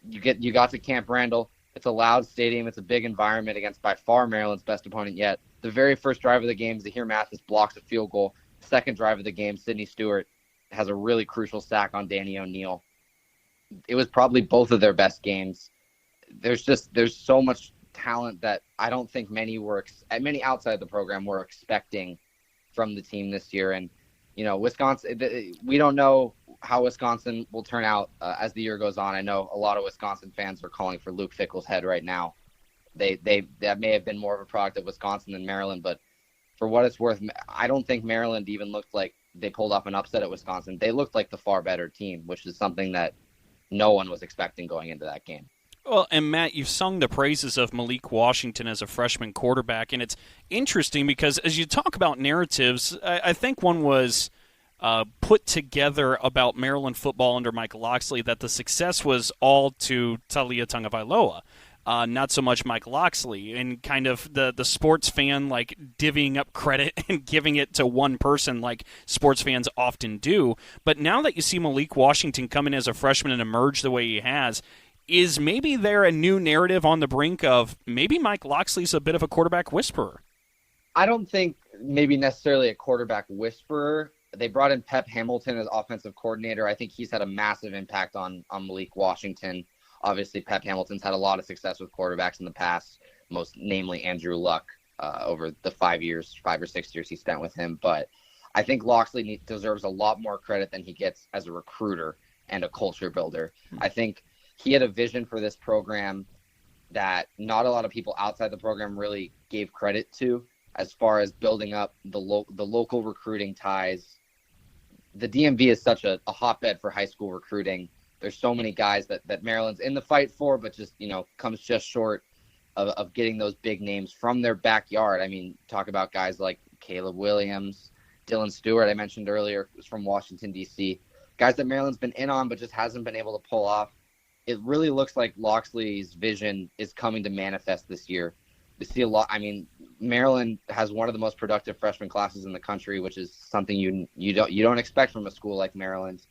you got to Camp Randall. It's a loud stadium. It's a big environment against by far Maryland's best opponent yet. The very first drive of the game, Zahir Mathis blocks a field goal. Second drive of the game, Sidney Stewart has a really crucial sack on Danny O'Neal. It was probably both of their best games. There's so much talent that I don't think many outside the program were expecting from the team this year. And, Wisconsin, we don't know how Wisconsin will turn out as the year goes on. I know a lot of Wisconsin fans are calling for Luke Fickell's head right now. That may have been more of a product of Wisconsin than Maryland, but for what it's worth, I don't think Maryland even looked like they pulled off an upset at Wisconsin. They looked like the far better team, which is something that no one was expecting going into that game. Well, and Matt, you've sung the praises of Malik Washington as a freshman quarterback, and it's interesting because as you talk about narratives, I think one was put together about Maryland football under Mike Locksley that the success was all to Taulia Tagovailoa. Not so much Mike Locksley, and kind of the sports fan like divvying up credit and giving it to one person like sports fans often do. But now that you see Malik Washington come in as a freshman and emerge the way he has, is maybe there a new narrative on the brink of maybe Mike Locksley's a bit of a quarterback whisperer? I don't think maybe necessarily a quarterback whisperer. They brought in Pep Hamilton as offensive coordinator. I think he's had a massive impact on Malik Washington. Obviously, Pep Hamilton's had a lot of success with quarterbacks in the past, most namely Andrew Luck over the 5 or 6 years he spent with him. But I think Locksley deserves a lot more credit than he gets as a recruiter and a culture builder. I think he had a vision for this program that not a lot of people outside the program really gave credit to, as far as building up the local recruiting ties. The DMV is such a hotbed for high school recruiting. There's so many guys that Maryland's in the fight for, but just, comes just short of getting those big names from their backyard. I mean, talk about guys like Caleb Williams, Dylan Stewart, I mentioned earlier, was from Washington, D.C. Guys that Maryland's been in on but just hasn't been able to pull off. It really looks like Locksley's vision is coming to manifest this year. We see a lot. I mean, Maryland has one of the most productive freshman classes in the country, which is something you don't expect from a school like Maryland.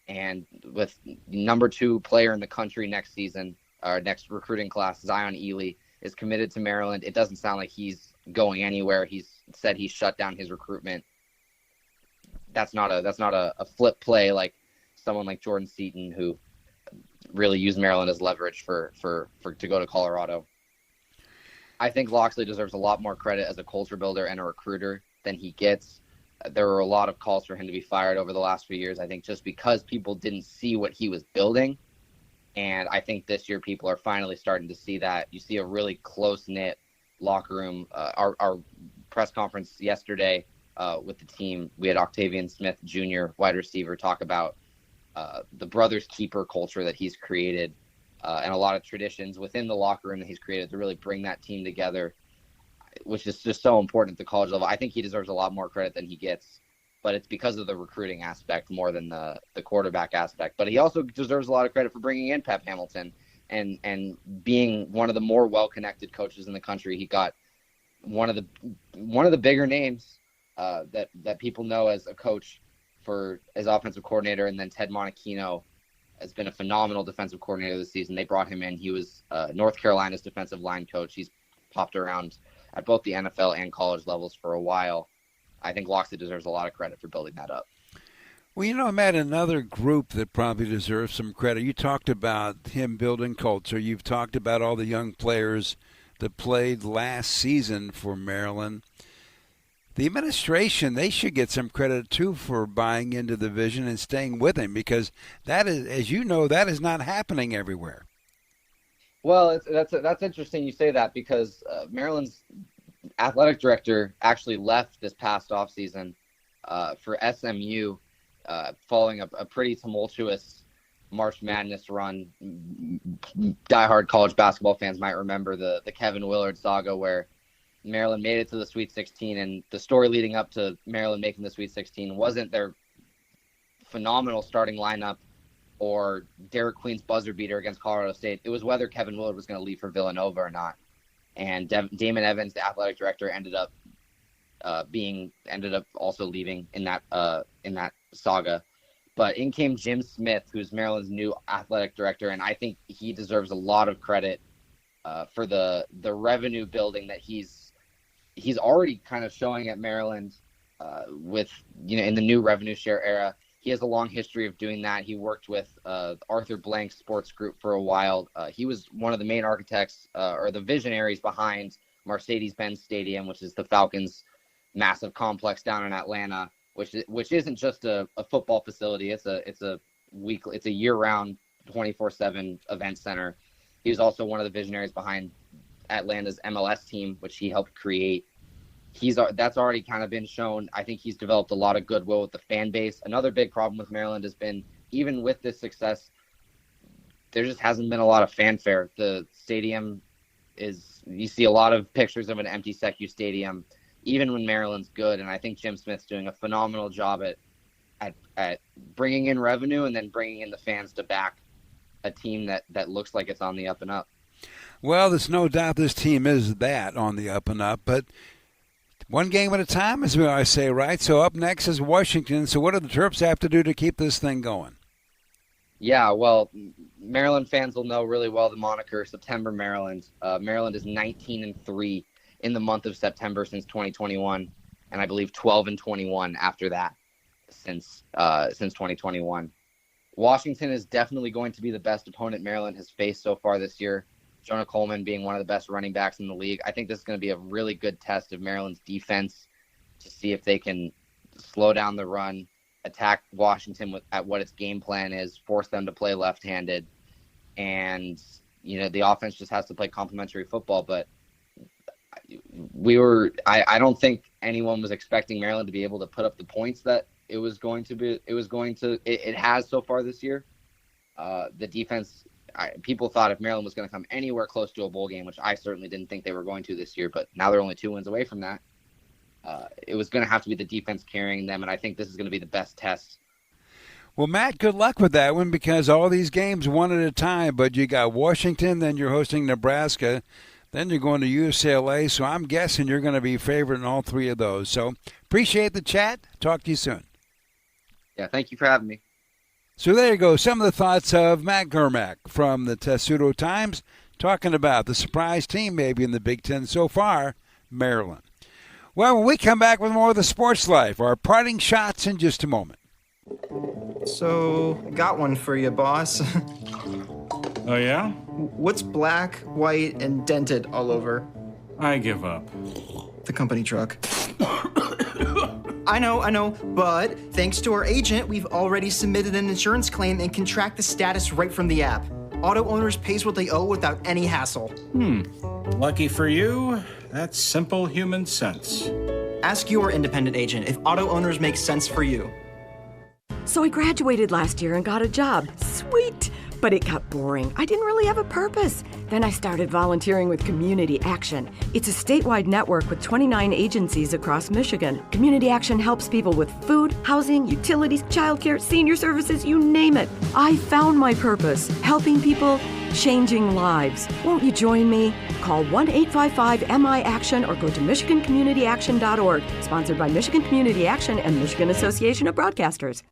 And with number 2 player in the country next season, our next recruiting class, Zion Ely, is committed to Maryland. It doesn't sound like he's going anywhere. He's said he shut down his recruitment. That's not a flip play like someone like Jordan Seaton, who really used Maryland as leverage for to go to Colorado. I think Locksley deserves a lot more credit as a culture builder and a recruiter than he gets. There were a lot of calls for him to be fired over the last few years, I think, just because people didn't see what he was building. And I think this year people are finally starting to see that. You see a really close-knit locker room. Our press conference yesterday with the team, we had Octavian Smith Jr., wide receiver, talk about the brothers keeper culture that he's created and a lot of traditions within the locker room that he's created to really bring that team together, which is just so important at the college level. I think he deserves a lot more credit than he gets, but it's because of the recruiting aspect more than the quarterback aspect. But he also deserves a lot of credit for bringing in Pep Hamilton and being one of the more well-connected coaches in the country. He got one of the bigger names that people know as a coach as offensive coordinator, and then Ted Monachino has been a phenomenal defensive coordinator this season. They brought him in. He was North Carolina's defensive line coach. He's popped around at both the NFL and college levels for a while. I think Locksley deserves a lot of credit for building that up. Well, Matt, another group that probably deserves some credit. You talked about him building culture. You've talked about all the young players that played last season for Maryland. The administration, they should get some credit, too, for buying into the vision and staying with him, because that is, as you know, that is not happening everywhere. Well, that's interesting you say that, because Maryland's athletic director actually left this past offseason for SMU following a pretty tumultuous March Madness run. Diehard college basketball fans might remember the Kevin Willard saga, where Maryland made it to the Sweet 16, and the story leading up to Maryland making the Sweet 16 wasn't their phenomenal starting lineup or Derek Queen's buzzer beater against Colorado State. It was whether Kevin Willard was going to leave for Villanova or not. And Damon Evans, the athletic director, ended up also leaving in that saga. But in came Jim Smith, who's Maryland's new athletic director, and I think he deserves a lot of credit for the revenue building that he's already kind of showing at Maryland with in the new revenue share era. he has a long history of doing that. He worked with Arthur Blank's sports group for a while. He was one of the main architects or the visionaries behind Mercedes-Benz Stadium, which is the Falcons' massive complex down in Atlanta, which isn't just a football facility. It's a year-round 24/7 event center. He was also one of the visionaries behind Atlanta's MLS team, which he helped create. That's already kind of been shown. I think he's developed a lot of goodwill with the fan base. Another big problem with Maryland has been, even with this success, there just hasn't been a lot of fanfare. The stadium you see a lot of pictures of an empty SECU stadium, even when Maryland's good. And I think Jim Smith's doing a phenomenal job at bringing in revenue and then bringing in the fans to back a team that looks like it's on the up and up. Well, there's no doubt this team is that on the up and up, but one game at a time, as we always say, right? So up next is Washington. So what do the Terps have to do to keep this thing going? Yeah, well, Maryland fans will know really well the moniker September Maryland. Maryland is 19-3 in the month of September since 2021, and I believe 12-21 after that since 2021. Washington is definitely going to be the best opponent Maryland has faced so far this year. Jonah Coleman being one of the best running backs in the league. I think this is going to be a really good test of Maryland's defense to see if they can slow down the run, attack Washington at what its game plan is, force them to play left-handed. And, the offense just has to play complementary football. But I don't think anyone was expecting Maryland to be able to put up the points that it has so far this year. The defense, people thought if Maryland was going to come anywhere close to a bowl game, which I certainly didn't think they were going to this year, but now they're only 2 wins away from that. It was going to have to be the defense carrying them, and I think this is going to be the best test. Well, Matt, good luck with that one, because all these games one at a time, but you got Washington, then you're hosting Nebraska, then you're going to UCLA, so I'm guessing you're going to be favored in all three of those. So appreciate the chat. Talk to you soon. Yeah, thank you for having me. So there you go, some of the thoughts of Matt Germack from the Testudo Times, talking about the surprise team maybe in the Big Ten so far, Maryland. Well, when we come back with more of the Sports Life, our parting shots in just a moment. So, got one for you, boss. Oh, yeah? What's black, white, and dented all over? I give up. The company truck. I know, but thanks to our agent, we've already submitted an insurance claim and can track the status right from the app. Auto owners pays what they owe without any hassle. Lucky for you, that's simple human sense. Ask your independent agent if auto owners make sense for you. So I graduated last year and got a job. Sweet! But it got boring. I didn't really have a purpose. Then I started volunteering with Community Action. It's a statewide network with 29 agencies across Michigan. Community Action helps people with food, housing, utilities, childcare, senior services, you name it. I found my purpose, helping people, changing lives. Won't you join me? Call 1-855-MI-ACTION or go to MichiganCommunityAction.org. Sponsored by Michigan Community Action and Michigan Association of Broadcasters.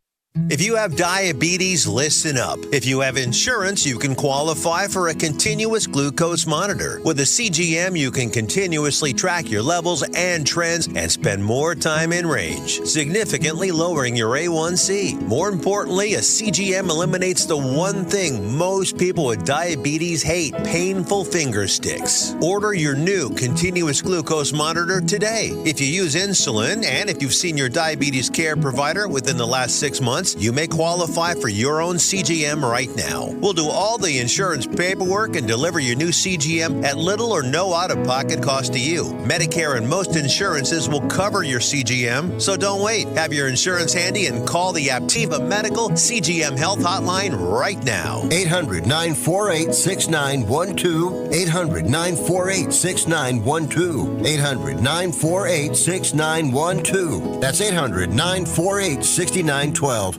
If you have diabetes, listen up. If you have insurance, you can qualify for a continuous glucose monitor. With a CGM, you can continuously track your levels and trends and spend more time in range, significantly lowering your A1C. More importantly, a CGM eliminates the one thing most people with diabetes hate: painful finger sticks. Order your new continuous glucose monitor today. If you use insulin and if you've seen your diabetes care provider within the last 6 months, you may qualify for your own CGM right now. We'll do all the insurance paperwork and deliver your new CGM at little or no out-of-pocket cost to you. Medicare and most insurances will cover your CGM, so don't wait. Have your insurance handy and call the Aptiva Medical CGM Health Hotline right now. 800-948-6912. 800-948-6912. 800-948-6912. That's 800-948-6912.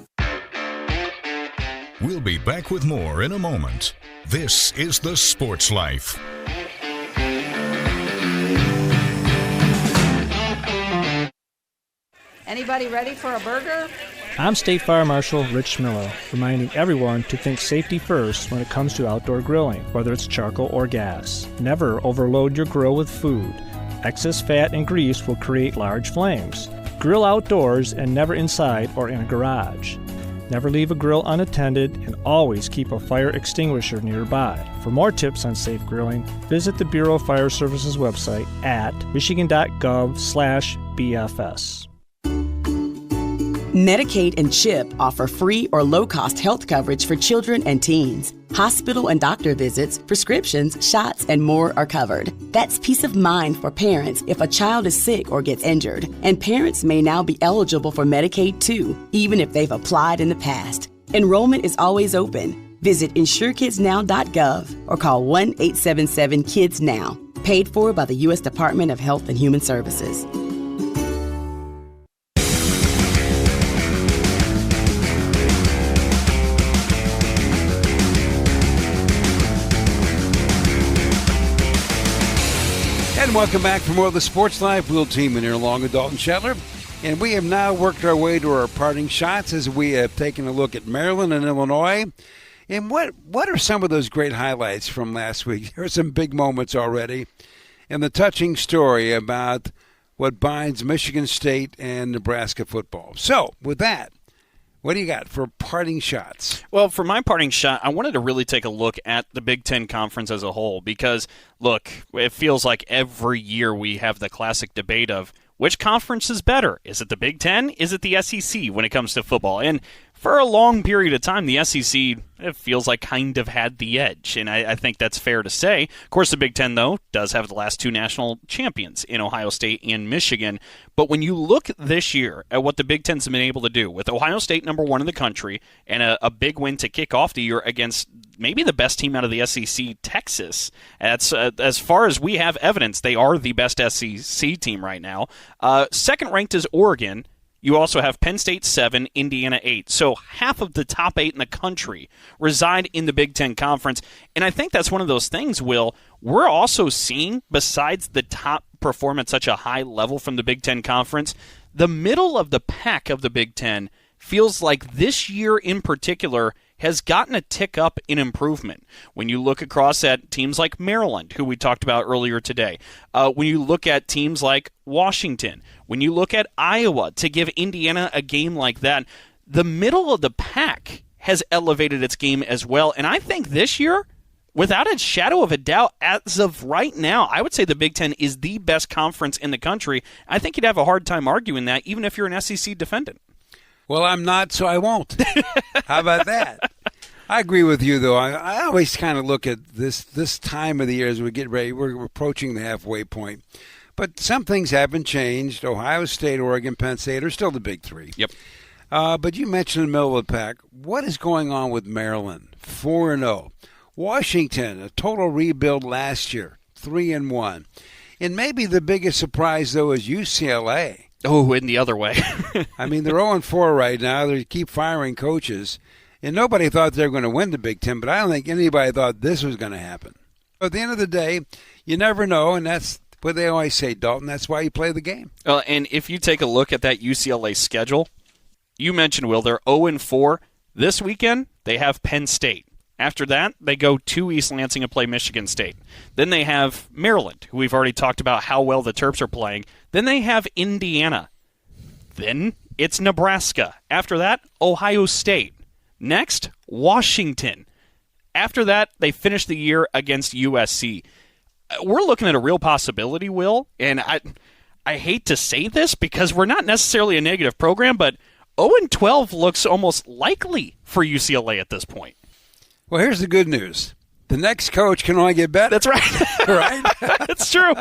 We'll be back with more in a moment. This is the Sports Life. Anybody ready for a burger? I'm State Fire Marshal Rich Miller, reminding everyone to think safety first when it comes to outdoor grilling, whether it's charcoal or gas. Never overload your grill with food. Excess fat and grease will create large flames. Grill outdoors and never inside or in a garage. Never leave a grill unattended and always keep a fire extinguisher nearby. For more tips on safe grilling, visit the Bureau of Fire Services website at michigan.gov/BFS. Medicaid and CHIP offer free or low-cost health coverage for children and teens. Hospital and doctor visits, prescriptions, shots, and more are covered. That's peace of mind for parents if a child is sick or gets injured. And parents may now be eligible for Medicaid too, even if they've applied in the past. Enrollment is always open. Visit insurekidsnow.gov or call 1-877-KIDS-NOW. Paid for by the U.S. Department of Health and Human Services. And welcome back for more of the Sports Life. Will Teeman here along with Dalton Shetler. And we have now worked our way to our parting shots as we have taken a look at Maryland and Illinois. And what are some of those great highlights from last week? There are some big moments already. And the touching story about what binds Michigan State and Nebraska football. So, with that, what do you got for parting shots? Well, for my parting shot, I wanted to really take a look at the Big Ten Conference as a whole because, look, it feels like every year we have the classic debate of which conference is better? Is it the Big Ten? Is it the SEC when it comes to football? And for a long period of time, the SEC, it feels like kind of had the edge, and I think that's fair to say. Of course, the Big Ten, though, does have the last two national champions in Ohio State and Michigan. But when you look this year at what the Big Ten's been able to do, with Ohio State number one in the country and a big win to kick off the year against maybe the best team out of the SEC, Texas. That's as far as we have evidence, they are the best SEC team right now. Second ranked is Oregon. You also have Penn State 7, Indiana 8. So half of the top 8 in the country reside in the Big Ten Conference. And I think that's one of those things, Will, we're also seeing, besides the top perform at such a high level from the Big Ten Conference, the middle of the pack of the Big Ten feels like this year in particular has gotten a tick up in improvement. When you look across at teams like Maryland, who we talked about earlier today, when you look at teams like Washington, when you look at Iowa, to give Indiana a game like that, the middle of the pack has elevated its game as well. And I think this year, without a shadow of a doubt, as of right now, I would say the Big Ten is the best conference in the country. I think you'd have a hard time arguing that, even if you're an SEC defendant. Well, I'm not, so I won't. How about that? I agree with you, though. I always kind of look at this time of the year as we get ready. We're approaching the halfway point. But some things haven't changed. Ohio State, Oregon, Penn State are still the big three. Yep. But you mentioned the middle of the pack. What is going on with Maryland? 4-0. Washington, a total rebuild last year, 3-1. And maybe the biggest surprise, though, is UCLA. Oh, in the other way. I mean, they're 0-4 right now. They keep firing coaches. And nobody thought they were going to win the Big Ten, but I don't think anybody thought this was going to happen. At the end of the day, you never know, and that's what they always say, Dalton. That's why you play the game. And if you take a look at that UCLA schedule, you mentioned, Will, they're 0-4. This weekend, they have Penn State. After that, they go to East Lansing and play Michigan State. Then they have Maryland, who we've already talked about how well the Terps are playing. Then they have Indiana. Then it's Nebraska. After that, Ohio State. Next, Washington. After that, they finish the year against USC. We're looking at a real possibility, Will, and I hate to say this because we're not necessarily a negative program, but 0-12 looks almost likely for UCLA at this point. Well, here's the good news. The next coach can only get better. That's right. Right? That's true.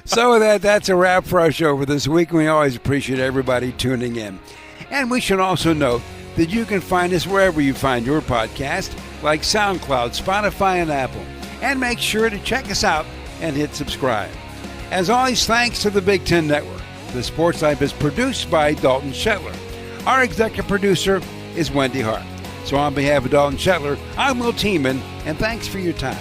So that's a wrap for our show for this week. We always appreciate everybody tuning in. And we should also note that you can find us wherever you find your podcast, like SoundCloud, Spotify, and Apple. And make sure to check us out and hit subscribe. As always, thanks to the Big Ten Network. The Sports Life is produced by Dalton Shetler. Our executive producer is Wendy Hart. So on behalf of Dalton Shetler, I'm Will Teeman, and thanks for your time.